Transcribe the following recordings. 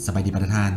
สบายดีประธาน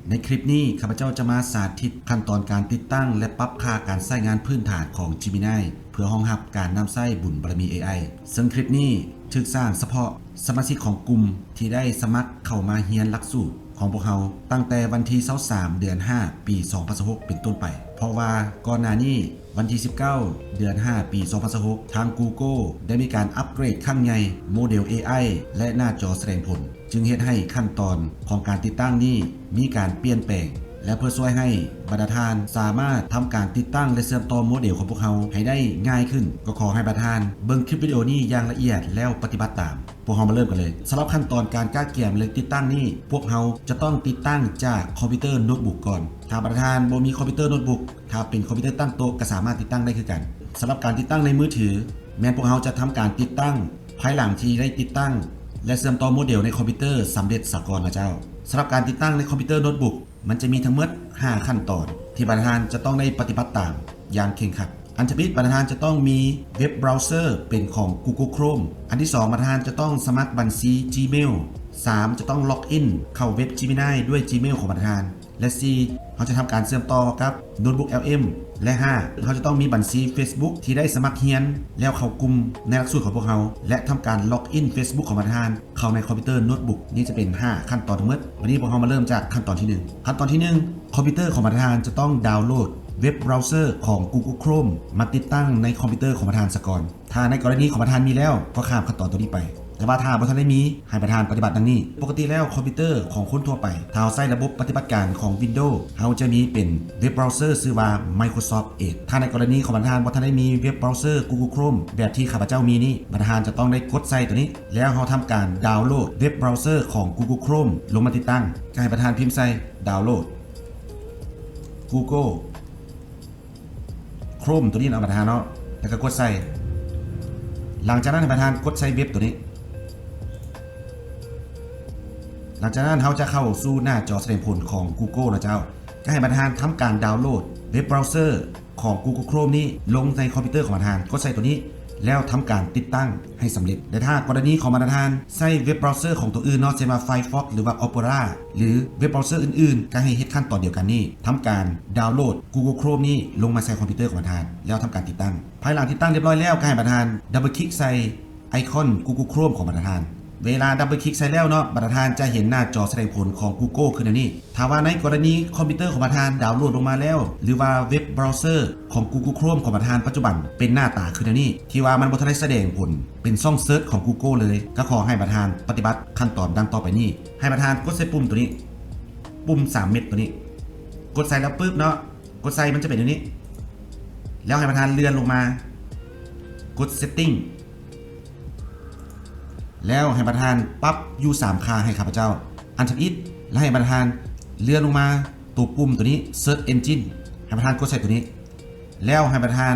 ในคลิปนี้ข้าพเจ้าจะมาสาธิตขั้นตอนการติดตั้งและปรับค่าการใช้งานพื้นฐานของ Gemini เพื่อรองรับการนำใช้บุญบารมี AI ซึ่งคลิปนี้ถูกสร้างเฉพาะสมาชิกของกลุ่มที่ได้สมัครเข้ามาเรียนหลักสูตรของพวกเขาตั้งแต่วันที่23เดือน5ปี2016เป็นต้นไปเพราะว่าก่อนหน้านี้วันที่19เดือน5ปี2016ทาง Google ได้มีการอัปเกรดขั้นใหญ่โมเดล AI และหน้าจอแสดงผลจึงเฮ็ดให้ขั้นตอนของการติดตั้งนี้มีการเปลี่ยนแปลงและเพื่อช่วยให้บรรดาทานสามารถทำการติดตั้งและเชื่อมต่อโมเดลของพวกเขาให้ได้ง่ายขึ้นก็ขอให้บรรดาทานเบิ่งคลิปวิดีโอนี้อย่างละเอียดแล้วปฏิบัติตามพวกเรามาเริ่มกันเลยสำหรับขั้นตอนการก้าเกี่ยมและติดตั้งนี้พวกเราจะต้องติดตั้งจากคอมพิวเตอร์โน้ตบุ๊กก่อนถ้าบรรดาทานบ่มีคอมพิวเตอร์โน้ตบุ๊กถ้าเป็นคอมพิวเตอร์ตั้งโต๊ะก็สามารถติดตั้งได้คือกันสำหรับการติดตั้งในมือถือแม้พวกเราจะทำการติดตั้งภายหลังที่ได้ติดตั้งและเชื่อมต่อโมเดลในคอมพิวเตอร์สำเร็จสากลนะเจ้าสำหรับการติดตั้งในคอมพิวเตอร์โน้ตบุ๊กมันจะมีทั้งหมด5ขั้นตอนที่บรรดาทานจะต้องได้ปฏิบัติตามอย่างเคร่งครัดอันที่1บรรดาทานจะต้องมีเว็บเบราว์เซอร์เป็นของ Google Chrome อันที่2บรรดาทานจะต้องสมัครบัญชี Gmail 3จะต้องล็อกอินเข้าเว็บ Gemini ด้วย Gmail ของบรรดาทานและ4เขาจะทำการเชื่อมต่อกับโน้ตบุ๊ก LM และ5เขาจะต้องมีบัญชี Facebook ที่ได้สมัครเรียนแล้วเข้ากลุ่มในหลักสูตรของพวกเขาและทำการล็อกอิน Facebook ของบรรดาทานเข้าในคอมพิวเตอร์โน้ตบุ๊กนี่จะเป็น5ขั้นตอนทั้งหมดวันนี้พวกเรามาเริ่มจากขั้นตอนที่1ขั้นตอนที่1คอมพิวเตอร์ของบรรดาทานจะต้องดาวน์โหลดเว็บเบราว์เซอร์ของ Google Chrome มาติดตั้งในคอมพิวเตอร์ของประธานสกอนถ้าในกรณีของประธานมีแล้วก็ข้ามขั้นตอนตัวนี้ไปแต่ว่าถ้าประธานได้มีให้ประธานปฏิบัติดังนี้ปกติแล้วคอมพิวเตอร์ของคนทั่วไปถ้าเราใช้ระบบปฏิบัติการของ Windows เราจะมีเป็นเว็บเบราว์เซอร์ชื่อว่า Microsoft Edge ถ้าในกรณีของประธานได้มีเว็บเบราว์เซอร์ Google Chrome แบบที่ข้าพเจ้ามีนี้ประธานจะต้องได้กดใส่ตัวนี้แล้วเราทำการดาวน์โหลดเว็บเบราว์เซอร์ของ Google Chrome ลงมาติดตั้งก็ให้ประธานพิมพ์ใส่ดาวน์โหลด Google Chrome ตัวนี้เอาประธานเนาะแล้วก็กดใส่หลังจากนั้นให้ประธานกดใส่เว็บตัวนี้หลังจากนั้นเขาจะเข้าสู่หน้าจอแสดงผลของ Google นะเจ้าก็ให้ประธานทำการดาวน์โหลดเว็บเบราว์เซอร์ของ Google Chrome นี้ลงในคอมพิวเตอร์ของประธานกดใส่ตัวนี้แล้วทำการติดตั้งให้สำเร็จแต่ถ้ากรณีของประธานใช้เว็บเบราว์เซอร์ของตัวอื่นเนาะเช่นว่า Firefox หรือว่า Opera หรือเว็บเบราว์เซอร์อื่นๆก็ให้เฮ็ดขั้นตอนเดียวกันนี้ทำการดาวน์โหลด Google Chrome นี้ลงมาใส่คอมพิวเตอร์ของประธานแล้วทำการติดตั้งภายหลังติดตั้งเรียบร้อยแล้วก็ให้ประธานดับเบิลคลิกใส่ไอคอน Google Chrome ของประธานเวลาดับเบิลคลิกใส่แล้วเนาะประธานจะเห็นหน้าจอแสดงผลของ Google ขึ้นนี่ถ้าว่าในกรณีคอมพิวเตอร์ของประธานดาวน์โหลดลงมาแล้วหรือว่าเว็บเบราว์เซอร์ของ Google Chrome ของประธานปัจจุบันเป็นหน้าตาขึ้นนี่ที่ว่ามันบ่ทันได้แสดงผลเป็นช่องเซิร์ชของ Google เลยก็ขอให้ประธานปฏิบัติขั้นตอนดังต่อไปนี้ให้ประธานกดใส่ปุ่มตัวนี้ปุ่ม3เม็ดตัวนี้กดใส่แล้วปึ๊บเนาะกดใส่มันจะเป็นอย่างนี้แล้วให้ประธานเลื่อนลงมากด settingแล้วให้ประธานปรับอยู่3ค่าให้ข้าพเจ้าอันที่1แล้วให้ประธานเลื่อนลงมาตัวปุ่มตัวนี้ Search Engine ให้ประธานกดใส่ตัวนี้แล้วให้ประธาน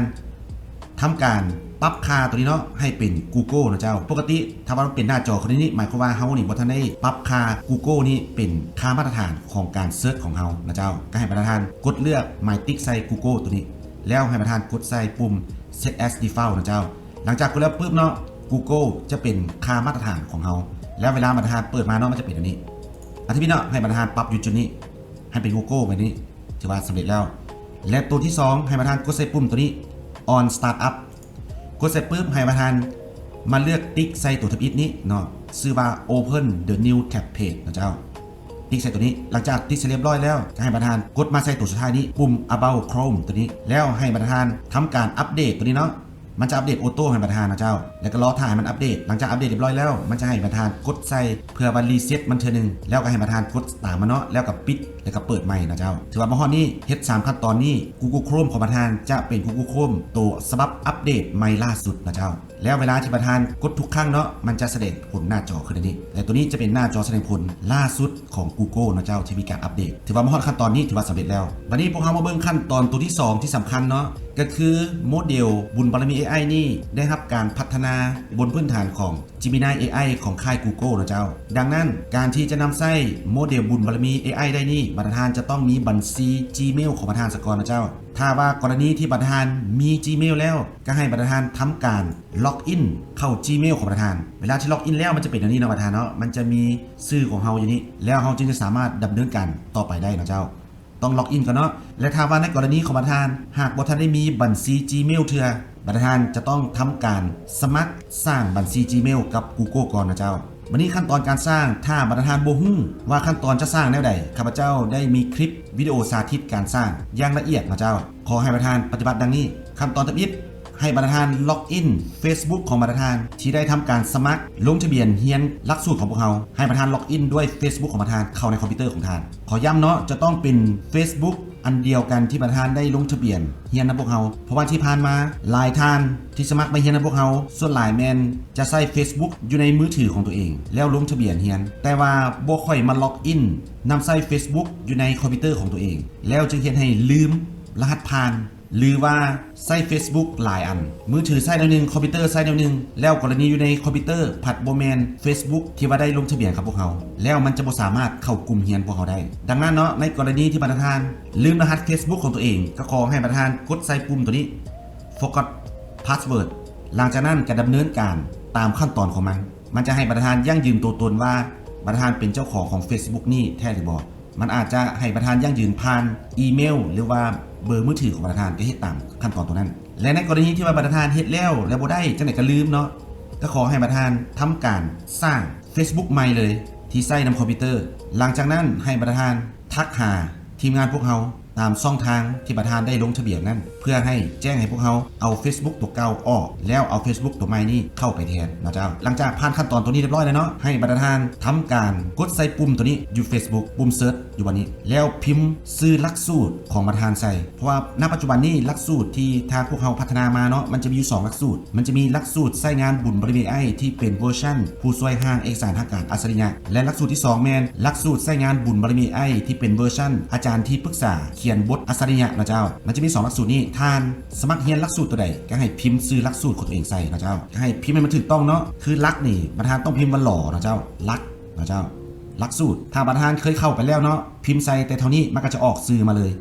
ทำการปรับค่าตัวนี้เนาะให้เป็น Google นะเจ้าปกติถ้าว่าเป็นหน้าจอคนนี้หมายความว่าเฮานี่บ่ทันได้ปรับค่า Google นี่เป็นค่ามาตรฐานของการเซิร์ชของเฮานะเจ้าก็ให้ประธานกดเลือกหมายติ๊กใส่ Google ตัวนี้แล้วให้ประธานกดใส่ปุ่ม Set as Default นะเจ้าหลังจากกดแล้วปึ๊บเนาะGoogle จะเป็นค่ามาตรฐานของเขาแล้วเวลาประธานเปิดมาเนาะมันจะเป็นแบบนี้อันที่พี่เนาะให้ประธานปรับอยู่จุดนี้ให้เป็น Google แบบนี้ถือว่าสำเร็จแล้วและตัวที่2ให้ประธานกดใส่ปุ่มตัวนี้ On Startup กดใส่ปุ๊บให้ประธานมาเลือกติ๊กใส่ตัวทับอิฐนี้เนาะชื่อว่า Open the new tab page นะเจ้าติ๊กใส่ตัวนี้หลังจากติ๊กเสร็จเรียบร้อยแล้วให้ประธานกดมาใส่ตัวสุดท้ายนี้ปุ่ม About Chrome ตัวนี้แล้วให้ประธานทำการอัปเดตตัวนี้เนาะมันจะอัปเดตออโต้ให้ประธานนะเจ้าแล้วก็รอถ่ายมันอัปเดตหลังจากอัปเดตเรียบร้อยแล้วมันจะให้ประธานกดใส่เพื่อวันรีเซ็ตมันเทื่อนึงแล้วก็ให้ประธานกดตามมันเนาะแล้วก็ปิดแล้วก็เปิดใหม่นะเจ้าถือว่าบ่ฮอดนี้เฮ็ด3ขั้นตอนนี้ Google Chrome ของประธานจะเป็น Google Chrome ตัวฉบับอัปเดตใหม่ล่าสุดนะเจ้าแล้วเวลาที่ประธานกดทุกครั้งเนาะมันจะแสดงผลหน้าจอขึ้นในนี้และตัวนี้จะเป็นหน้าจอแสดงผลล่าสุดของ Google นะเจ้าที่มีการอัปเดตถือว่าบ่ฮอดขั้นตอนนี้ถือว่าสำเร็จแล้ววันนี้พวกเรามาเบิ่งขั้นตอนตัวที่2ที่สำคัญเนาะก็คือโมเดลบุญบารมี AI นี่ได้รับการพัฒนาบนพื้นฐานของ Gemini AI ของค่าย Google นะเจ้าดังนั้นการที่จะนำใช้โมเดลบุญบารมี AI ได้นี่ประธานจะต้องมีบัญชี Gmail ของประธานสกอร์นะเจ้า ถ้าว่ากรณีที่ประธานมี Gmail แล้วก็ให้ประธานทำการล็อกอินเข้า Gmail ของประธานเวลาที่ล็อกอินแล้วมันจะเป็นอย่างนี้นะประธานเนาะมันจะมีชื่อของเฮาอยู่นี่แล้วเฮาจึงจะสามารถดำเนินการต่อไปได้นะเจ้าต้องล็อกอินก่อนเนาะและถ้าว่าในกรณีของประธานหากบ่ทันได้มีบัญชี Gmail เทื่อประธานจะต้องทำการสมัครสร้างบัญชี Gmail กับ Google ก่อนนะเจ้าวันนี้ขั้นตอนการสร้างถ้าประธานบ่ฮู้ว่าขั้นตอนจะสร้างแนวใดข้าพเจ้าได้มีคลิปวิดีโอสาธิตการสร้างอย่างละเอียดนะเจ้าขอให้ประธานปฏิบัติดังนี้ขั้นตอนที่1ให้ประธานล็อกอิน Facebook ของประธานที่ได้ทำการสมัครลงทะเบียนเรียนหลักสูตรของพวกเราให้ประธานล็อกอินด้วย Facebook ของประธานเข้าในคอมพิวเตอร์ของท่านขอย้ำเนาะจะต้องเป็น Facebook อันเดียวกันที่ประธานได้ลงทะเบียนเฮียนนะพวกเราเพราะว่าที่ผ่านมาหลายท่านที่สมัครไปเฮียนนะพวกเราส่วนหลายแมนจะใช้ Facebook อยู่ในมือถือของตัวเองแล้วลงทะเบียนเฮียนแต่ว่าบ่ค่อยมาล็อกอินนำใช้ Facebook อยู่ในคอมพิวเตอร์ของตัวเองแล้วจึงเฮ็ดให้ลืมรหัสผ่านหรือว่าใช้ Facebook หลายอันมือถือใช้แนวนึงคอมพิวเตอร์ใช้แนวนึงแล้วกรณีอยู่ในคอมพิวเตอร์ผัดบ่แม่น Facebook ที่ว่าได้ลงทะเบียนกับพวกเราแล้วมันจะบ่สามารถเข้ากลุ่มเฮียนพวกเราได้ดังนั้นเนาะในกรณีที่ประธานลืมรหัส Facebook ของตัวเองก็ขอให้ประธานกดใส่ปุ่มตัวนี้ Forgot Password หลังจากนั้นก็ดำเนินการตามขั้นตอนของมันจะให้ประธานยั่งยืนตัวตนว่าประธานเป็นเจ้าของ Facebook นี่แท้หรือบ่มันอาจจะให้ประธานยั่งยืนผ่านอีเมลหรือว่าเบอร์มือถือของประธานก็เฮ็ดตามขั้นตอนตัวนั้นและในกรณีที่ว่าประธานเฮ็ดแล้วบ่ได้จังได๋ก็ลืมเนาะก็ขอให้ประธานทำการสร้าง Facebook ใหม่เลยที่ใช้นำคอมพิวเตอร์หลังจากนั้นให้ประธานทักหาทีมงานพวกเราตามช่องทางที่ประธานได้ลงทะเบียนนั้นเพื่อให้แจ้งให้พวกเราเอา Facebook ตัวเก่าออกแล้วเอา Facebook ตัวใหม่นี้เข้าไปแทนนะเจ้าหลังจากผ่านขั้นตอนตัวนี้เรียบร้อยแล้วเนาะให้ประธานทำการกดใส่ปุ่มตัวนี้อยู่ Facebook ปุ่มเซิร์ชอยู่วันนี้แล้วพิมพ์ชื่อหลักสูตรของประธานใส่เพราะว่าณปัจจุบันนี้หลักสูตรที่ทางพวกเราพัฒนามาเนาะมันจะมีอยู่2หลักสูตรมันจะมีหลักสูตรใช้งานบุญบารมีไอที่เป็นเวอร์ชั่นผู้ช่วยห้างเอกสารทางการอัศริยะและหลักสูตรที่2แม่นหลักสูตรใช้งานบุญบารมีไอที่เป็นเวอร์ชั่นอาจารย์ที่ปรึกษาเขียนบทอัศริยะนะเจ้ามันจะมี2หลักสูตรนี้ท่านสมัครเรียนหลักสูตรตัวใดก็ให้พิมพ์ชื่อหลักสูตรของตัวเองใส่นะเจ้าก็ให้พิมพ์ให้มันถูกต้องเนาะคือหลักนี่ประธานต้องพิมพ์ว่าหล่อนะเจ้าหลักนะเจ้าหลักสูตรถ้าประธานเคยเข้าไปแล้วเนาะพิมพ์ใส่แต่เท่านี้มันก็จะออกชื่อมาเลย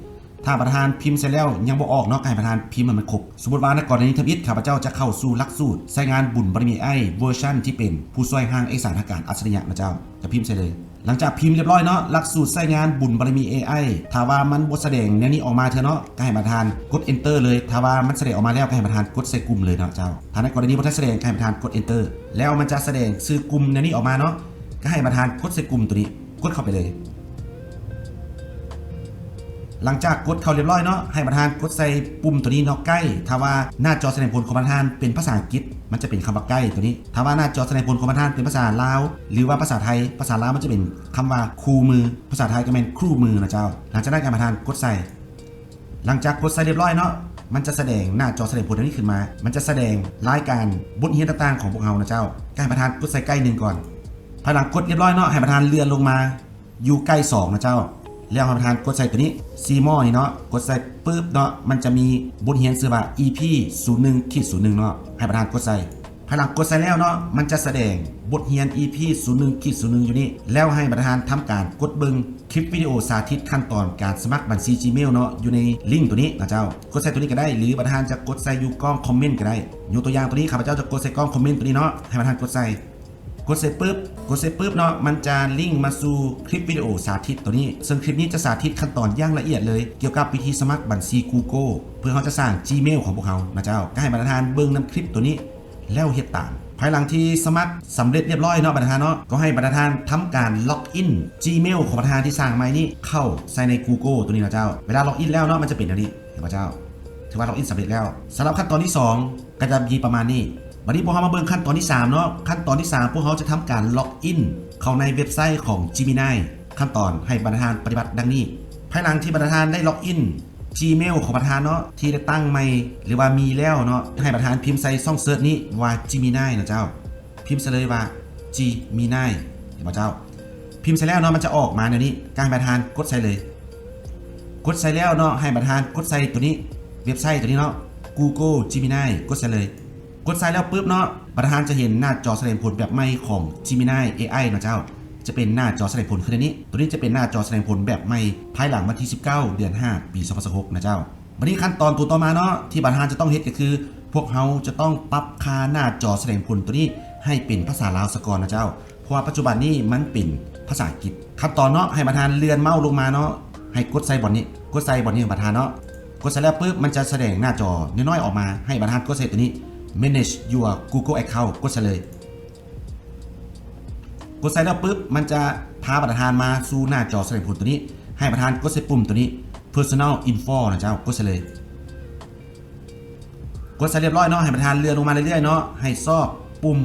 ถ้าประธานพิมพ์เสร็จแล้วยังบ่ออกเนาะให้ประธานพิมพ์มันครบสมมุติว่าในกรณีทำอิฐข้าพเจ้าจะเข้าสู่หลักสูตรใช้งานบุญบารมีไอเวอร์ชั่นที่เป็นผู้ช่วยห้างเอกสารทางการอัศริยะนะเจ้าจะพิมพ์ใส่เลยหลังจากพิมพ์เรียบร้อยเนาะหลักสูตรใช้งานบุญบารมี AI ถ้าว่ามันบ่แสดงแนวนี้ออกมาเถอะเนาะก็ให้ประธานกด enter เลยถ้าว่ามันแสดงออกมาแล้วก็ให้ประธานกดใส่กลุ่มเลยเนาะเจ้าถ้าในกรณีบ่ทันแสดงก็ให้ประธานกด enter แล้วมันจะแสดงชื่อกลุ่มแนวนี้ออกมาเนาะก็ให้ประธานกดใส่กลุ่มตัวนี้กดเข้าไปเลยหลังจากกดเข้าเรียบร้อยเนาะให้ประธานกดใส่ปุ่มตัวนี้เนาะใกล้ถ้าว่าหน้าจอแสดงผลของประธานเป็นภาษาอังกฤษมันจะเป็นคำว่าใกล้ตัวนี้ถ้าว่าหน้าจอแสดงผลของประธานเป็นภาษาลาวหรือว่าภาษาไทยภาษาลาวมันจะเป็นคำว่าคู่มือภาษาไทยก็เป็นครู่มือนะเจ้าหลังจากนั้นการประธานกดใส่หลังจากกดใส่เรียบร้อยเนาะมันจะแสดงหน้าจอแสดงผลนี้ขึ้นมามันจะแสดงรายการบทเรียนต่างๆของพวกเรานะเจ้าให้ประธานกดใส่ใกล้1ก่อนภายหลังกดเรียบร้อยเนาะให้ประธานเลื่อนลงมาอยู่ใกล้2นะเจ้าแล้วประธานกดใส่ตัวนี้ซีมอนี่เนาะกดใส่ปึ๊บเนาะมันจะมีบทเรียนชื่อว่า EP 01-01เนาะให้ประธานกดใส่ภายหลังกดใส่แล้วเนาะมันจะแสดงบทเรียน EP 01-01อยู่นี่แล้วให้ประธานทำการกดเบิ่งคลิปวิดีโอสาธิตขั้นตอนการสมัครบัญชี Gmail เนาะอยู่ในลิงก์ตัวนี้นะเจ้ากดใส่ตัวนี้ก็ได้หรือประธานจะกดใส่อยู่กล้องคอมเมนต์ก็ได้ยกตัวอย่างตัวนี้ข้าพเจ้าจะกดใส่กล้องคอมเมนต์ตัวนี้เนาะให้ประธานกดใส่กดเสร็จปุ๊บเนาะมันจะลิงก์มาสู่คลิปวิดีโอสาธิตตัวนี้ซึ่งคลิปนี้จะสาธิตขั้นตอนอย่างละเอียดเลยเกี่ยวกับวิธีสมัครบัญชี Google เพื่อเขาจะสร้าง Gmail ของพวกเขานะเจ้าก็ให้ประธานเบิ่งนำคลิปตัวนี้แล้วเฮ็ดตามภายหลังที่สมัครสำเร็จเรียบร้อยเนาะประธานเนาะก็ให้ประธานทำการล็อกอิน Gmail ของประธานที่สร้างใหม่นี้เข้าใส่ใน Google ตัวนี้นะเจ้าเวลาล็อกอินแล้วเนาะมันจะเป็นอย่างนี้นะเจ้าถือว่าล็อกอินสำเร็จแล้วสำหรับขั้นตอนที่2ก็จะมีประมาณนี้วันนี้พวกเรามาเบิ่งขั้นตอนที่3เนาะขั้นตอนที่3พวกเขาจะทำการล็อกอินเข้าในเว็บไซต์ของ Gemini ขั้นตอนให้ประธานปฏิบัติดังนี้ภายหลังที่ประธานได้ล็อกอิน Gmail ของประธานเนาะที่ได้ตั้งใหม่หรือว่ามีแล้วเนาะให้ประธานพิมพ์ใส่ช่องเสิร์ชนี้ว่า Gemini นะเจ้าพิมพ์เลยว่า Gemini นะเจ้าพิมพ์เสร็จแล้วเนาะมันจะออกมาในนี้การประธานกดใส่เลยกดใส่แล้วเนาะให้ประธานกดใส่ตัวนี้เว็บไซต์ตัวนี้เนาะ Google Gemini กดใส่เลยกดใส่แล้วปุ๊บเนาะประธานจะเห็นหน้าจอแสดงผลแบบใหม่ของ Gemini AI นะเจ้าจะเป็นหน้าจอแสดงผลคือในนี้ตัวนี้จะเป็นหน้าจอแสดงผลแบบใหม่ภายหลังวันที่19 เดือน 5 ปี 2026นะเจ้า วันนี้ขั้นตอนตัวต่อมาเนาะที่ประธานจะต้องเฮ็ดก็คือพวกเราจะต้องปรับค่าหน้าจอแสดงผลตัวนี้ให้เป็นภาษาลาวซะก่อนนะเจ้าเพราะว่าปัจจุบันนี้มันเป็นภาษาอังกฤษขั้นตอนเนาะให้ประธานเลื่อนเมาส์ลงมาเนาะให้กดใส่บอทนี้กดใส่บอทนี้ของประธานเนาะกดใส่แล้วปุ๊บมันจะแสดงหน้าจอน้อยๆออกมาให้ประธานกดใส่ตัวนี้ manage your Google account กดใส่เลยกดใส่แล้วปุ๊บมันจะพาประธานมาสู่หน้าจอแสดงผลตัวนี้ให้ประธานกดใส่ปุ่มตัวนี้ personal info นะเจ้ากดใส่เลยกดใส่เรียบร้อยเนาะให้ประธานเลื่อนลงมาเรื่อยๆเนาะให้ซอกปุ่ม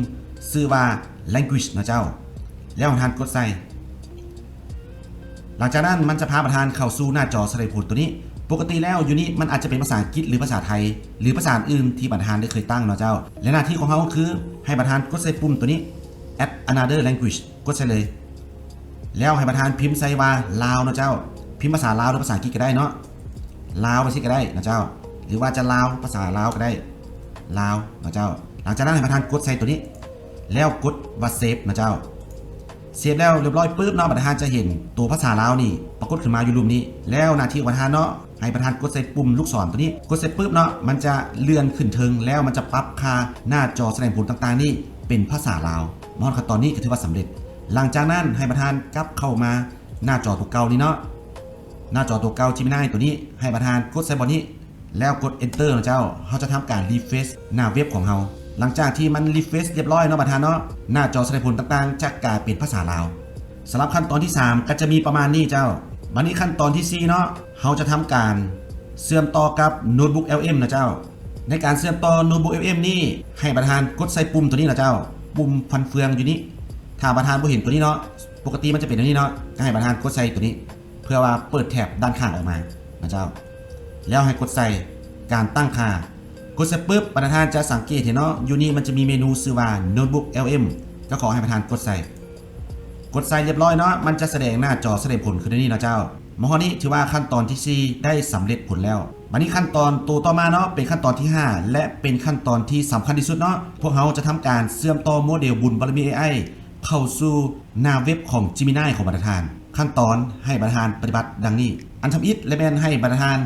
ชื่อว่า language นะเจ้าแล้วประธานกดใส่หลังจากนั้นมันจะพาประธานเข้าสู่หน้าจอแสดงผลตัวนี้ปกติแล้วอยู่นี่มันอาจจะเป็นภาษาอังกฤษหรือภาษาไทยหรือภาษาอื่นที่ประธานได้เคยตั้งเนาะเจ้าและหน้าที่ของเขาคือให้ประธานกดใส่ปุ่มตัวนี้ add another language กดใส่เลยแล้วให้ประธานพิมพ์ใส่ว่าลาวนะเจ้าพิมพ์ภาษาลาวหรือภาษาอังกฤษก็ได้เนาะลาวไปสิก็ได้นะเจ้าหรือว่าจะลาวภาษาลาวก็ได้ลาวนะเจ้าหลังจากนั้นให้ประธานกดใส่ตัวนี้แล้วกดว่าเซฟนะเจ้าเซฟแล้วเรียบร้อยปุ๊บเนาะประธานจะเห็นตัวภาษาลาวนี่ปรากฏขึ้นมาอยู่รูปนี้แล้วหน้าที่ของประธานเนาะให้ประธานกดใส่ปุ่มลูกศรตัวนี้กดใส่ปุ๊บเนาะมันจะเลื่อนขึ้นเทิงแล้วมันจะปรับค่าหน้าจอแสดงผลต่างๆนี่เป็นภาษาลาวมอดขั้นตอนนี้ก็ถือว่าสำเร็จหลังจากนั้นให้ประธานกลับเข้ามาหน้าจอตัวเก่านี่เนาะหน้าจอตัวเก่าGeminiตัวนี้ให้ประธานกดใส่บอทนี้แล้วกด enter นะเจ้าเขาจะทำการ refresh หน้าเว็บของเราหลังจากที่มัน refresh เรียบร้อยเนาะประธานเนาะหน้าจอแสดงผลต่างๆจะกลายเป็นภาษาลาวสำหรับขั้นตอนที่3ก็จะมีประมาณนี้เจ้าวันนี้ขั้นตอนที่4เนาะเขาจะทำการเชื่อมต่อกับโน้ตบุ๊ก LM นะเจ้าในการเชื่อมต่อโน้ตบุ๊ก LM นี่ให้ประธานกดใส่ปุ่มตัวนี้นะเจ้าปุ่มฟันเฟืองอยู่นี้ถ้าประธานบ่เห็นตัวนี้เนาะปกติมันจะเป็นอย่างนี้เนาะก็ให้ประธานกดใส่ตัวนี้เพื่อว่าเปิดแถบด้านข้างออกมานะเจ้าแล้วให้กดใส่การตั้งค่ากดใส่ปุ๊บประธานจะสังเกตเห็นเนาะอยู่นี่มันจะมีเมนูชื่อว่า Notebook LM ก็ขอให้ประธานกดใส่เรียบร้อยเนาะมันจะแสดงหน้าจอแสดงผลขึ้นในนี้นะเจ้ามอนี้ถือว่าขั้นตอนที่4ได้สำเร็จผลแล้ววันนี้ขั้นตอนตัวต่อมาเนาะเป็นขั้นตอนที่5และเป็นขั้นตอนที่สำคัญที่สุดเนาะพวกเราจะทำการเชื่อมต่อโมเดลบุญบารมี AI เข้าสู่หน้าเว็บของ Gemini ของประธานขั้นตอนให้ประธานปฏิบัติดังนี้อันทำอิฐและแมนให้ประธาน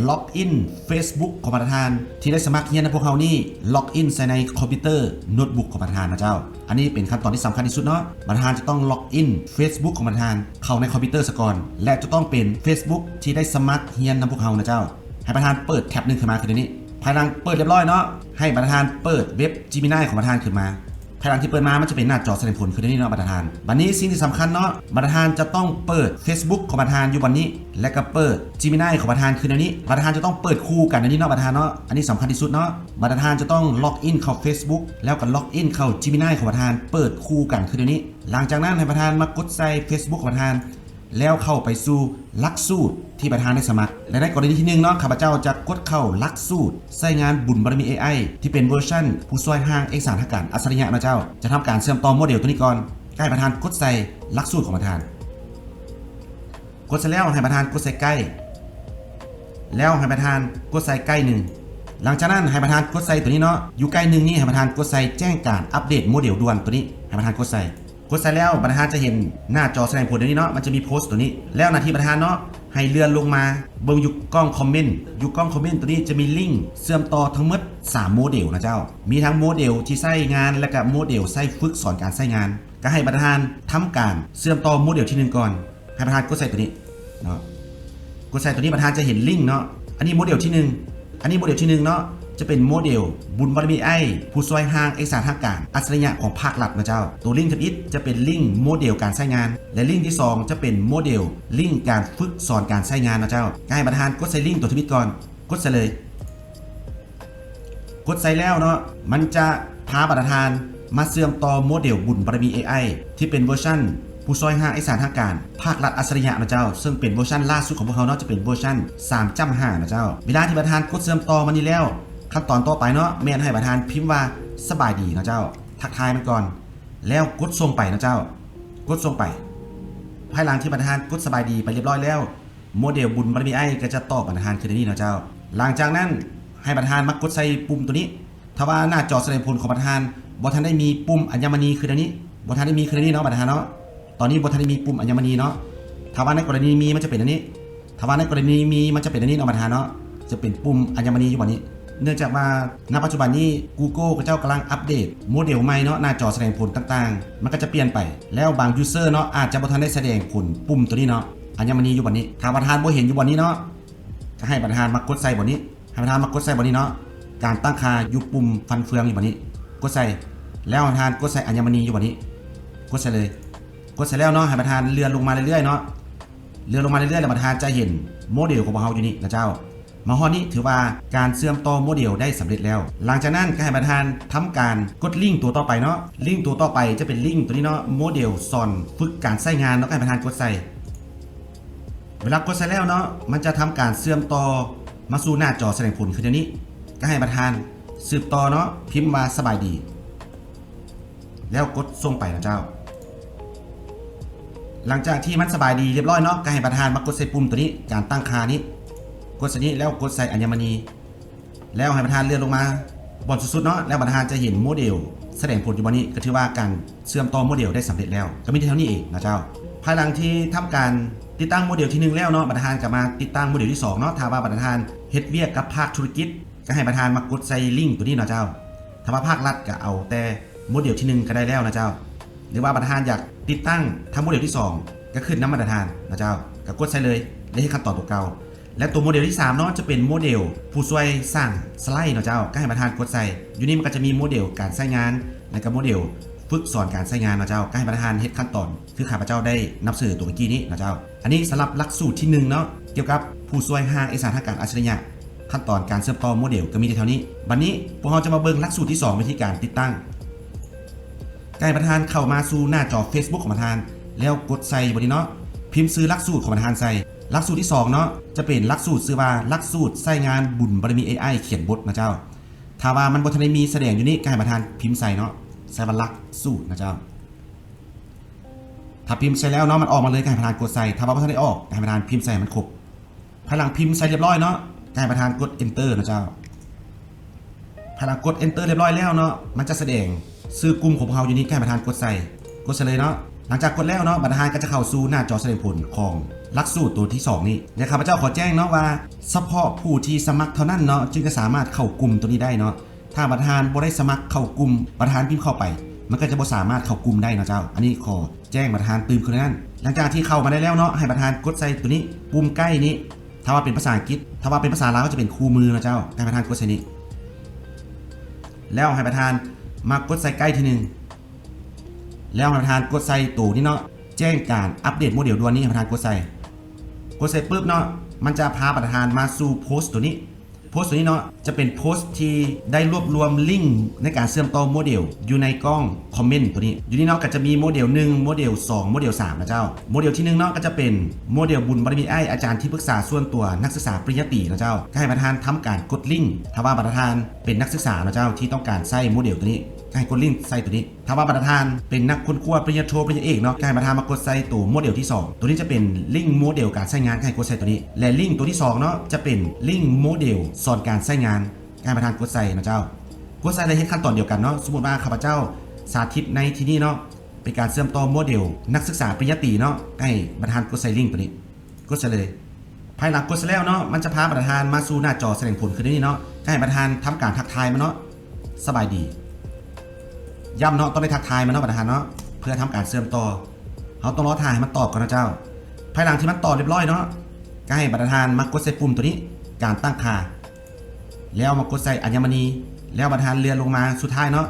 ล็อกอิน Facebook ของประธานที่ได้สมัครเรียนในพวกเขานี่ล็อกอินใส่ในคอมพิวเตอร์โน้ตบุ๊กของประธานนะเจ้าอันนี้เป็นขั้นตอนที่สำคัญที่สุดเนาะประธานจะต้องล็อกอิน Facebook ของประธานเข้าในคอมพิวเตอร์ซะก่อนและจะต้องเป็น Facebook ที่ได้สมัครเรียนในพวกเขานะเจ้าให้ประธานเปิดแท็บนึงขึ้นมาคือในนี้ภายหลังเปิดเรียบร้อยเนาะให้ประธานเปิดเว็บ Gemini ของประธานขึ้นมาภายหลังที่เปิดมามันจะเป็นหน้าจอแสดงผลคือในนี้เนาะประธานวันนี้สิ่งที่สำคัญเนาะประธานจะต้องเปิด Facebook ของประธานอยู่วันนี้และก็เปิด Gemini ของประธานคือในนี้ประธานจะต้องเปิดคู่กันในนี้เนาะประธานเนาะอันนี้สำคัญที่สุดเนาะประธานจะต้องล็อกอินเข้า Facebook แล้วก็ล็อกอินเข้า Gemini ของประธานเปิดคู่กันคือในนี้หลังจากนั้นให้ประธานมากดใส่ Facebook ของประธานแล้วเข้าไปสู่หลักสูตรที่ประธานได้สมัครและในกรณีที่1เนาะข้าพเจ้าจะกดเข้าหลักสูตรใช้งานบุญบารมี AI ที่เป็นเวอร์ชันผู้ช่วยห้างเอกสารทางการอัจฉริยะนะเจ้าจะทำการเชื่อมต่อโมเดลตัวนี้ก่อนใกล้ประธานกดใส่หลักสูตรของประธานกดเสร็จแล้วให้ประธานกดใส่ใกล้แล้วให้ประธานกดใส่ใกล้1หลังจากนั้นให้ประธานกดใส่ตัวนี้เนาะอยู่ใกล้1นี่ให้ประธานกดใส่แจ้งการอัปเดตโมเดลด่วนตัวนี้ให้ประธานกดใส่แล้วประธานจะเห็นหน้าจอแสดงผลตัวนี้เนาะมันจะมีโพสต์ตัวนี้แล้วหน้าที่ประธานเนาะให้เลื่อนลงมาเบิ่งอยู่กล้องคอมเมนต์ตัวนี้จะมีลิงก์เชื่อมต่อทั้งหมด3โมเดลนะเจ้ามีทั้งโมเดลที่ใช้งานและก็โมเดลใช้ฝึกสอนการใช้งานก็ให้ประธานทำการเชื่อมต่อโมเดลที่1ก่อนให้ประธานกดใส่ตัวนี้เนาะกดใส่ตัวนี้ประธานจะเห็นลิงก์เนาะอันนี้โมเดลที่1เนาะจะเป็นโมเดลบุญบารมี AI ผู้ช่วยห้างเอกสารทางการอัจฉริยะของภาครัฐนะเจ้าตัวลิงก์ที่1จะเป็นลิงก์โมเดลการใช้งานและลิงก์ที่2จะเป็นโมเดลลิงก์การฝึกสอนการใช้งานนะเจ้าให้ประธานกดใส่ลิงก์ตัวที่1ก่อนกดใส่เลยกดใส่แล้วเนาะมันจะพาประธานมาเชื่อมต่อโมเดลบุญบารมี AI ที่เป็นเวอร์ชันผู้ช่วยห้างเอกสารทางการภาครัฐอัจฉริยะนะเจ้าซึ่งเป็นเวอร์ชันล่าสุดของพวกเขาเนาะจะเป็นเวอร์ชัน 3.5 นะเจ้าเวลาที่ประธานกดเชื่อมต่อมันนี้แล้วขั้นตอนต่อไปเนาะแม่นให้ประธานพิมพ์ว่าสบายดีนะเจ้าทักทายมันก่อนแล้วกดส่งไปนะเจ้ากดส่งไปภายหลังที่ประธานกดสบายดีไปเรียบร้อยแล้วโมเดลบุญบารมี AI ก็จะตอบประธานคือในนี้นะเจ้าหลังจากนั้นให้ประธานมากดใส่ปุ่มตัวนี้ถ้าว่าหน้าจอแสดงผลของประธานบ่ทันได้มีปุ่มอัญมณีคือในนี้บ่ทันได้มีคือในนี้เนาะประธานเนาะตอนนี้บ่ทันได้มีปุ่มอัญมณีเนาะถ้าว่าในกรณีมีมันจะเป็นอันนี้ถ้าว่าในกรณีมีมันจะเป็นอันนี้เนาะประธานเนาะ จะเป็นปุ่มอัญมณีอยู่วันนี้เนื่องจากว่าณปัจจุบันนี้ Google ก็เจ้ากำลังอัปเดตโมเดลใหม่เนาะหน้าจอแสดงผลต่างๆมันก็จะเปลี่ยนไปแล้วบางยูเซอร์เนาะอาจจะบ่ทันได้แสดงผลปุ่มตัวนี้เนาะอัญมณีอยู่วันนี้ถ้าประธานบ่เห็นอยู่วันนี้เนาะจะให้ประธานมากดใส่บนนี้ให้ประธานมากดใส่บนนี้เนาะการตั้งค่าอยู่ปุ่มฟันเฟืองอยู่บนนี้กดใส่แล้วประธานกดใส่อัญมณีอยู่บนนี้กดใส่เลยกดใส่แล้วเนาะให้ประธานเลื่อนลงมาเรื่อยๆเนาะเลื่อนลงมาเรื่อยๆแล้วประธานจะเห็นโมเดลของเราอยู่นี่นะเจ้ามาฮอดนี้ถือว่าการเชื่อมต่อโมเดลได้สำเร็จแล้วหลังจากนั้นก็ให้ประธานทำการกดลิงก์ตัวต่อไปเนาะลิงก์ตัวต่อไปจะเป็นลิงก์ตัวนี้เนาะโมเดลสอนฝึกการใช้งานเนาะให้ประธานกดใส่เวลากดใส่แล้วเนาะมันจะทำการเชื่อมต่อมาสู่หน้าจอแสดงผลคือเดี๋ยวนี้ก็ให้ประธานสืบต่อเนาะพิมพ์มาสบายดีแล้วกดส่งไปนะเจ้าหลังจากที่มันสบายดีเรียบร้อยเนาะก็ให้ประธานมากดใส่ปุ่มตัวนี้การตั้งค่านี้กดใส่นี้แล้วกดใส่อัญมณีแล้วให้ประธานเลื่อนลงมาบนสุดๆเนาะแล้วประธานจะเห็นโมเดลแสดงผลอยู่บนนี้ก็ถือว่าการเชื่อมต่อโมเดลได้สำเร็จแล้วก็มีเท่านี้เองนะเจ้าภายหลังที่ทำการติดตั้งโมเดลที่1แล้วเนาะประธานก็มาติดตั้งโมเดลที่2เนาะถ้าว่าประธานเฮ็ดเวียกกับภาคธุรกิจก็ให้ประธานมากดใส่ลิงก์ตัวนี้นะเจ้าถ้าว่าภาครัฐก็เอาแต่โมเดลที่1ก็ได้แล้วนะเจ้าหรือว่าประธานอยากติดตั้งทำโมเดลที่2ก็ขึ้นน้ำประธานนะเจ้าก็กดใส่เลยและให้ขั้นตอนตัวเก่าและตัวโมเดลที่3เนาะจะเป็นโมเดลผู้ช่วยสร้างสไลด์เนาะเจ้าก็ให้ประธานกดใส่อยู่นี่มันก็จะมีโมเดลการใช้งานและก็โมเดลฝึกสอนการใช้งานเนาะเจ้าก็ให้ประธานเฮ็ดขั้นตอนคือข้าพเจ้าได้นำเสนอตัวเมื่อกี้นี้เนาะเจ้าอันนี้สำหรับหลักสูตรที่1เนาะเกี่ยวกับผู้ช่วย5เอกสารทางการอัจฉริยะขั้นตอนการเชื่อมต่อโมเดลก็มีเท่านี้วันนี้พวกเราจะมาเบิ่งหลักสูตรที่2วิธีการติดตั้งก็ให้ประธานเข้ามาสู่หน้าจอ Facebook ของประธานแล้วกดใส่บนนี้เนาะพิมพ์ซื้อหลักสูตรของประธานใส่หลักสูตรที่2เนาะจะเป็นหลักสูตรชื่อว่าหลักสูตรใช้งานบุญบารมี AI เขียนบทนะเจ้าถ้าว่ามันบ่ทันได้มีแสดงอยู่นี่ก็ให้ประธานพิมพ์ใส่เนาะใส่ว่าหลักสูตรนะเจ้าถ้าพิมพ์ใส่แล้วเนาะมันออกมาเลยก็ให้ประธานกดใส่ถ้าว่าบ่ทันได้ออกก็ให้ประธานพิมพ์ใส่มันครบภายหลังพิมพ์ใส่เรียบร้อยเนาะก็ให้ประธานกด enter นะเจ้าภายหลังกด enter เรียบร้อยแล้วเนาะมันจะแสดงชื่อกลุ่มของเราอยู่นี่ก็ให้ประธานกดใส่เลยเนาะหลังจากกดแล้วเนาะประธานก็จะเข้าสู่หน้าจอแสดงผลของหลักสูตรตัวที่2นี้และข้าพเจ้าขอแจ้งเนาะว่าเฉพาะผู้ที่สมัครเท่านั้นเนาะจึงจะสามารถเข้ากลุ่มตัวนี้ได้เนาะถ้าประธานบ่ได้สมัครเข้ากลุ่มประธานพิมพ์เข้าไปมันก็จะบ่สามารถเข้ากลุ่มได้เนาะเจ้าอันนี้ขอแจ้งประธานตื่นคนนั้นหลังจากที่เข้ามาได้แล้วเนาะให้ประธานกดใส่ตัวนี้ปุ่มใกล้นี้ถ้าว่าเป็นภาษาอังกฤษถ้าว่าเป็นภาษาลาวก็จะเป็นคู่มือนะเจ้าให้ประธานกดใส่นี้แล้วให้ประธานมากดใส่ใกล้ทีนึงแล้วให้ประธานกดใส่ตัวนี้เนาะแจ้งการอัปเดตโมเดลด่วนนี้ให้ประธานกดใส่ปุ๊บเนาะมันจะพาประธานมาสู่โพสต์ตัวนี้เนาะจะเป็นโพสต์ที่ได้รวบรวมลิงก์ในการเชื่อมต่อโมเดลอยู่ในกล้องคอมเมนต์ตัวนี้อยู่นี่เนาะก็จะมีโมเดล1โมเดล2โมเดล3นะเจ้าโมเดลที่1เนาะก็จะเป็นโมเดลบุญบารมีอาจารย์ที่ปรึกษาส่วนตัวนักศึกษาปริญญาตรีนะเจ้าก็ให้ประธานทำการกดลิงก์ถ้าว่าประธานเป็นนักศึกษานะเจ้าที่ต้องการใช้โมเดลตัวนี้ให้กดลิงก์ใส่ตัวนี้ถ้าว่าประธานเป็นนักค้นคว้าปริญญาโทปริญญาเอกเนาะให้ประธานมากดใส่ตัวโมเดลที่2ตัวนี้จะเป็นลิงก์โมเดลการใช้งานให้กดใส่ตัวนี้และลิงก์ตัวที่2เนาะจะเป็นลิงก์โมเดลสอนการใช้งานให้ประธานกดใส่นะเจ้ากดใส่ในขั้นตอนเดียวกันเนาะสมมติว่าข้าพเจ้าสาธิตในที่นี้เนาะเป็นการเชื่อมต่อโมเดลนักศึกษาปริญญาตรีเนาะให้ประธานกดใส่ลิงก์ตัวนี้กดใส่เลยภายหลังกดใส่แล้วเนาะมันจะพาประธานมาสู่หน้าจอแสดงผลขึ้นนี่เนาะให้ประธานทำการทักทายมันเนาะสบายดีย้ำเนาะต้องได้ทักทายมันเนาะประธานเนาะเพื่อทำการเชื่อมต่อเขาต้องรอทายให้มันตอบก่อนนะเจ้าภายหลังที่มันตอบเรียบร้อยเนาะก็ให้ประธานมากดใส่ปุ่มตัวนี้การตั้งค่าแล้วมากดใส่อัญมณีแล้วประธานเลื่อนลงมาสุดท้ายเนาะ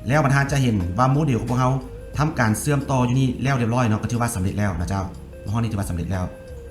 แล้วประธานจะเห็นว่าโมเดลของพวกเขาทำการเชื่อมต่ออยู่นี่แล้วเรียบร้อยเนาะก็ถือว่าสำเร็จแล้วนะเจ้าห้องนี้ถือว่าสำเร็จแล้ว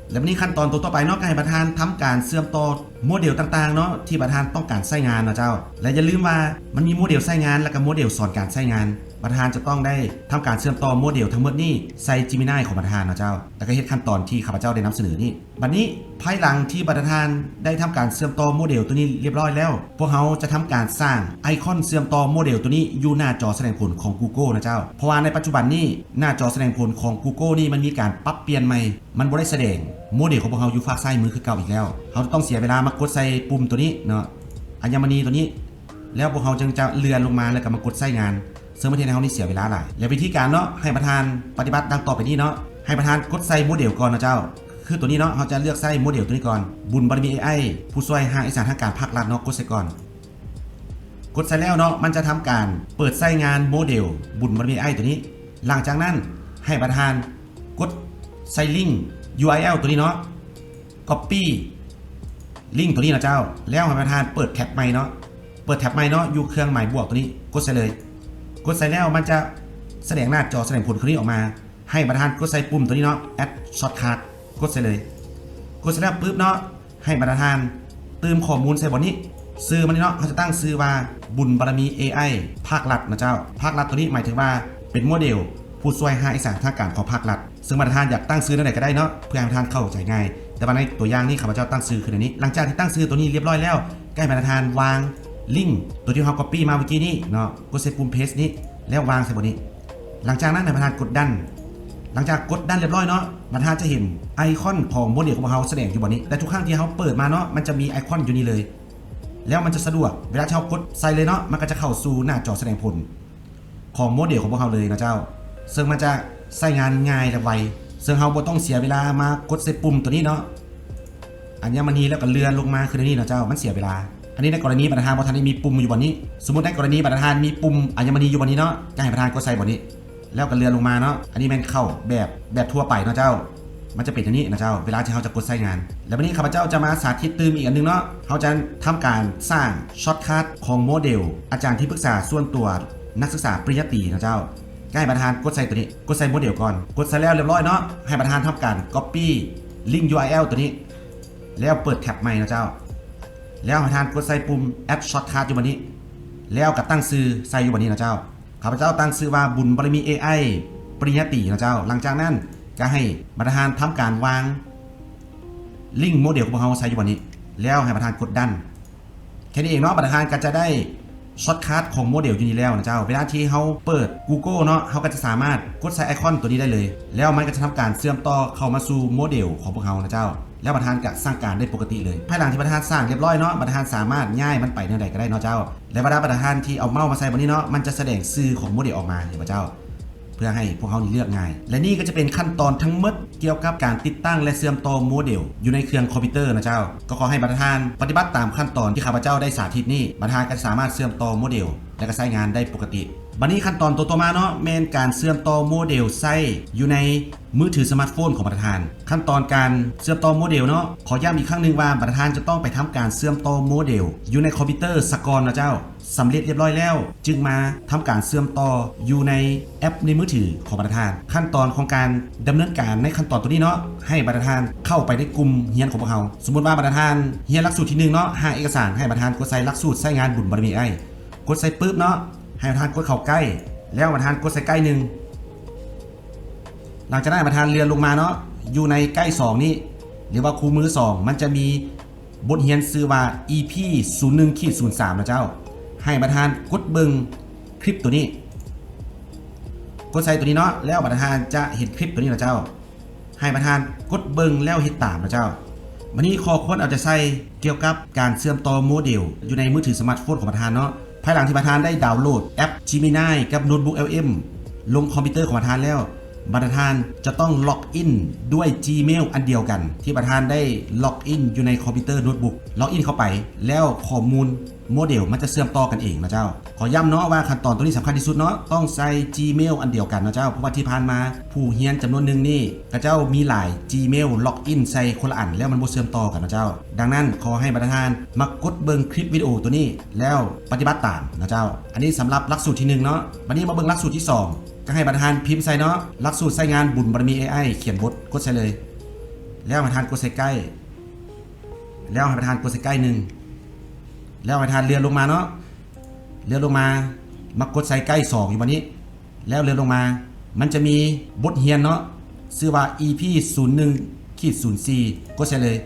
และวันนี้ขั้นตอนต่อไปเนาะก็ให้ประธานทำการเชื่อมต่อโมเดลต่างๆเนาะที่ประธานต้องการใช้งานนะเจ้าและอย่าลืมว่ามันมีโมเดลใช้งานและก็โมเดลสอนการใช้งานประธานจะต้องได้ทำการเชื่อมต่อโมเดลทั้งหมดนี้ใส่ Gemini ของประธานนะเจ้าแล้วก็เฮ็ดขั้นตอนที่ข้าพเจ้าได้นำเสนอนี่บัดนี้ภายหลังที่ประธานได้ทำการเชื่อมต่อโมเดลตัวนี้เรียบร้อยแล้วพวกเขาจะทำการสร้างไอคอนเชื่อมต่อโมเดลตัวนี้อยู่หน้าจอแสดงผลของ Google นะเจ้าเพราะว่าในปัจจุบันนี้หน้าจอแสดงผลของ Google นี่มันมีการปรับเปลี่ยนใหม่มันบ่ได้แสดงโมเดลของพวกเขาอยู่ฝั่งซ้ายมือคือเก่าอีกแล้วเขาต้องเสียเวลามากดใส่ปุ่มตัวนี้เนาะอัญมณีตัวนี้แล้วพวกเขาจึงจะเลื่อนลงมาแล้วก็มากดใส่งานซึ่งประเทศเขานี่เสียเวลาหลายและวิธีการเนาะให้ประธานปฏิบัติดังต่อไปนี้เนาะให้ประธานกดใส่โมเดลก่อนนะเจ้า คือตัวนี้เนาะเขาจะเลือกใส่โมเดลตัวนี้ก่อนบุญบารมี AI ผู้ช่วยหาเอกสารทางการภาครัฐเนาะกดใส่ก่อนกดใส่แล้วเนาะมันจะทำการเปิดใส่งานโมเดลบุญบารมี AI ตัวนี้หลังจากนั้นให้ประธานกดใส่ลิงก์ URL ตัวนี้เนาะ Copy ลิงก์ตัวนี้นะเจ้าแล้วให้ประธานเปิดแท็บใหม่เนาะเปิดแท็บใหม่เนาะอยู่เครื่องหมายบวกตัวนี้กดใส่เลยกดใส่แล้วมันจะแสดงหน้าจอแสดงผลคนนี้ออกมาให้ประธานกดใส่ปุ่มตัวนี้เนาะ Add Shortcut กดใส่เลยกดเสร็จแล้วปุ๊บเนาะให้ประธานเติมข้อมูลใส่บทนี้ซื้อมันเนาะเขาจะตั้งซื้อว่าบุญบารมี AI ภาครัฐนะเจ้าภาครัฐตัวนี้หมายถึงว่าเป็นโมเดลผู้ช่วยหาเอกสารทางการของภาครัฐซึ่งประธานอยากตั้งซื้อได้ไหนก็ได้เนาะเพื่อให้ประธานเข้าใจง่ายแต่ว่าในตัวอย่างนี้ข้าพเจ้าตั้งซื้อคืออันนี้หลังจากที่ตั้งซื้อตัวนี้เรียบร้อยแล้วใกล้ประธานวางลิงก์ตัวที่เรา copy มาเมื่อกี้นี้เนาะกดใส่ปุ่ม paste นี้แล้ววางใส่บทนี้หลังจากนั้นประธานกดดันหลังจากกดดันเรียบร้อยเนาะประธานจะเห็นไอคอนของโมเดลของเราแสดงอยู่บนนี้แต่ทุกครั้งที่เขาเปิดมาเนาะมันจะมีไอคอนอยู่นี่เลยแล้วมันจะสะดวกเวลาเรากดใส่เลยเนาะมันก็จะเข้าสู่หน้าจอแสดงผลของโมเดลของพวกเราเลยนะเจ้าซึ่งมันจะใช้งานง่ายและไวซึ่งเราบ่ต้องเสียเวลามากดใส่ปุ่มตัวนี้เนาะอัญมณีแล้วก็เลื่อนลงมาคือนี่นะเจ้ามันเสียเวลาอันนี้ในกรณีประธานประธานมีปุ่มอยู่บนนี้สมมติในกรณีประธานมีปุ่มอัญมณีอยู่บนนี้เนาะก็ให้ประธานกดใส่บนนี้แล้วก็เลื่อนลงมาเนาะอันนี้มันเข้าแบบทั่วไปเนาะเจ้ามันจะเป็นอย่างนี้นะเจ้าเวลาที่เราจะกดใช้งานแล้ววันนี้ข้าพเจ้าจะมาสาธิตตื่มอีกอันนึงเนาะเขาจะทำการสร้างช็อตคัทของโมเดลอาจารย์ที่ปรึกษาส่วนตัวนักศึกษาปริญญาตรีนะเจ้าให้ประธานกดใส่ตัวนี้กดใส่โมเดลก่อนกดใส่แล้วเรียบร้อยเนาะให้ประธานทำการ Copy ลิงก์ URL ตัวนี้แล้วเปิดแท็บใหม่นะเจ้าแล้วประธานกดใส่ปุ่ม Add Shortcut อยู่บนนี้แล้วก็ตั้งชื่อใส่อยู่บนนี้นะเจ้าข้าพเจ้าตั้งชื่อว่าบุญบารมี AI ปริญญาตรีนะเจ้าหลังจากนั้นก็ให้ประธานทำการวางลิงก์โมเดลของเราใส่อยู่บนนี้แล้วให้ประธานกดดันแค่นี้เองเนาะประธานก็จะได้ช็อตคัทของโมเดลอยู่นี่แล้วนะเจ้าเวลาที่เขาเปิด Google เนาะเขาก็จะสามารถกดใส่ไอคอนตัวนี้ได้เลยแล้วมันก็จะทำการเชื่อมต่อเข้ามาสู่โมเดลของพวกเรานะเจ้าแล้วประธานก็สร้างการได้ปกติเลยภายหลังที่ประธานสร้างเรียบร้อยเนาะประธานสามารถย้ายมันไปในใดก็ได้เนาะเจ้าและเวลาประธานที่เอาเมาส์มาใส่บนนี้เนาะมันจะแสดงชื่อของโมเดลออกมาเห็นป่ะเจ้าเพื่อให้พวกเขาเลือกง่ายและนี่ก็จะเป็นขั้นตอนทั้งหมดเกี่ยวกับการติดตั้งและเชื่อมต่อโมเดลอยู่ในเครื่องคอมพิวเตอร์นะเจ้าก็ขอให้ประธานปฏิบัติตามขั้นตอนที่ข้าพเจ้าได้สาธิตนี้ประธานก็สามารถเชื่อมต่อโมเดลและก็ใช้งานได้ปกติบัดนี้ขั้นตอนตัวต่อมาเนาะแม่นการเชื่อมต่อโมเดลใช้อยู่ในมือถือสมาร์ทโฟนของประธานขั้นตอนการเชื่อมต่อโมเดลเนาะขอย้ำอีกครั้งนึงว่าประธานจะต้องไปทำการเชื่อมต่อโมเดลอยู่ในคอมพิวเตอร์สกอนนะเจ้าสำเร็จเรียบร้อยแล้วจึงมาทำการเชื่อมต่ออยู่ในแอปในมือถือของประธานขั้นตอนของการดำเนินการในขั้นตอนตัวนี้เนาะให้ประธานเข้าไปในกลุ่มเรียนของพวกเราสมมติว่าประธานเรียนหลักสูตรที่1เนาะหาเอกสารให้ประธานกดใส่หลักสูตรใช้งานบุญบารมีไอกดใส่ปุ๊บเนาะให้ประธานกดเข้าใกล้แล้วประธานกดใส่ใกล้1หลังจากนั้นประธานเลื่อนลงมาเนาะอยู่ในใกล้2นี้หรือว่าคู่มือ2มันจะมีบทเรียนชื่อว่า EP 01-03นะเจ้าให้ประธานกดเบิ่งคลิปตัวนี้กดใส่ตัวนี้เนาะแล้วประธานจะเห็นคลิปตัวนี้นะเจ้าให้ประธานกดเบิ่งแล้วเฮ็ดตามนะเจ้าวันนี้ข้อควรเอาจะใส่เกี่ยวกับการเชื่อมต่อโมเดลอยู่ในมือถือสมาร์ทโฟนของประธานเนาะภายหลังที่ประธานได้ดาวน์โหลดแอป Gemini กับโน้ตบุ๊ก LM ลงคอมพิวเตอร์ของประธานแล้วประธานจะต้องล็อกอินด้วย Gmail อันเดียวกันที่ประธานได้ล็อกอินอยู่ในคอมพิวเตอร์โน้ตบุ๊กล็อกอินเข้าไปแล้วข้อมูลโมเดลมันจะเชื่อมต่อกันเองนะเจ้าขอย้ำเนาะว่าขั้นตอนตัวนี้สำคัญที่สุดเนาะต้องใส่ Gmail อันเดียวกันนะเจ้าเพราะว่าที่ผ่านมาผู้เรียนจำนวนหนึ่งนี่กระเจ้ามีหลาย Gmail ล็อกอินใส่คนละอันแล้วมันบ่เชื่อมต่อกันนะเจ้าดังนั้นขอให้ประธานมากดเบิ่งคลิปวิดีโอตัวนี้แล้วปฏิบัติตามนะเจ้าอันนี้สำหรับหลักสูตรที่1เนาะวันนี้มาเบิ่งหลักสูตรที่2ก็ให้ประธานพิมพ์ใส่เนาะหลักสูตรใช้งานบุญบารมี AI เขียนบทกดใส่เลยแล้วประธานกดใส่ใกล้แล้วให้ประธานกดใส่ใกล้1แล้วประธานเลื่อนลงมาเนาะเลื่อนลงมามากดใส่ใกล้2อยู่วันนี้แล้วเลื่อนลงมามันจะมีบทเรียนเนาะชื่อว่า EP 01-04กดใส่เลย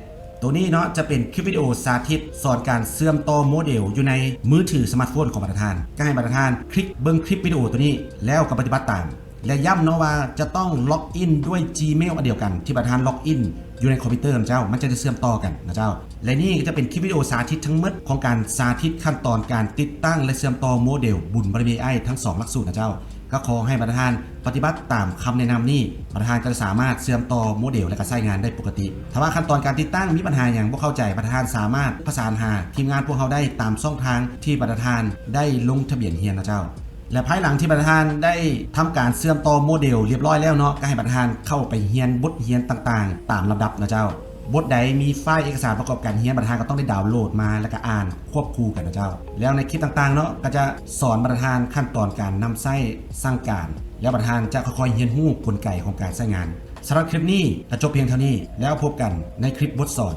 ตัวนี้เนาะจะเป็นคลิปวิดีโอสาธิตสอนการเชื่อมต่อโมเดลอยู่ในมือถือสมาร์ทโฟนของประธานก็ให้ประธานคลิกเบิ่งคลิปวิดีโอตัวนี้แล้วก็ปฏิบัติตามและย้ำเนาะว่าจะต้องล็อกอินด้วย Gmail อันเดียวกันที่ประธานล็อกอินอยู่ในคอมพิวเตอร์นะเจ้ามันจะเชื่อมต่อกันนะเจ้าและนี่ก็จะเป็นคลิปวิดีโอสาธิตทั้งหมดของการสาธิตขั้นตอนการติดตั้งและเชื่อมต่อโมเดลบุญบารมี AI ทั้ง2หลักสูตรนะเจ้า ก็ขอให้ประธานปฏิบัติตามคำแนะนำนี้ประธานก็จะสามารถเชื่อมต่อโมเดลและก็ใช้งานได้ปกติถ้าว่าขั้นตอนการติดตั้งมีปัญหาอย่างบ่เข้าใจประธานสามารถประสานหาทีมงานพวกเขาได้ตามช่องทางที่ประธานได้ลงทะเบียนเฮียนนะเจ้าและภายหลังที่ประธานได้ทำการเชื่อมต่อโมเดลเรียบร้อยแล้วเนาะก็ให้ประธานเข้าไปเฮียนบทเฮียนต่างๆตามลำดับนะเจ้าบทใดมีไฟล์เอกสารประกอบการเฮียนประธานก็ต้องได้ดาวน์โหลดมาแล้วก็อ่านควบคู่กันนะเจ้าแล้วในคลิปต่างๆเนาะก็จะสอนประธานขั้นตอนการนำไส้สร้างการแล้วประธานจะค่อยๆเรียนรู้กลไกของการใช้งานสำหรับคลิปนี้ก็จบเพียงเท่านี้แล้วพบกันในคลิปบทสอน